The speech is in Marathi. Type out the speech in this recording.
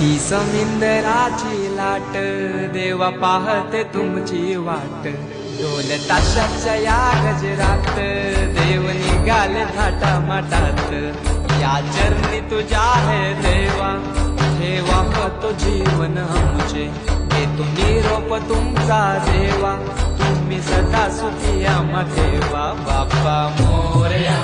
ती समिंदराची लाट देवा पाहते तुमची वाट ढोल ताशाच्या या गजरात देव निघाले थाटा माटात या चरणी तुझ्या है देवा ठेवा तो जीवन आमचे घेतो निरोप तुमचा देवा तुम्ही सदा सुखी आम्हा ठेवा बाप्पा मोरया।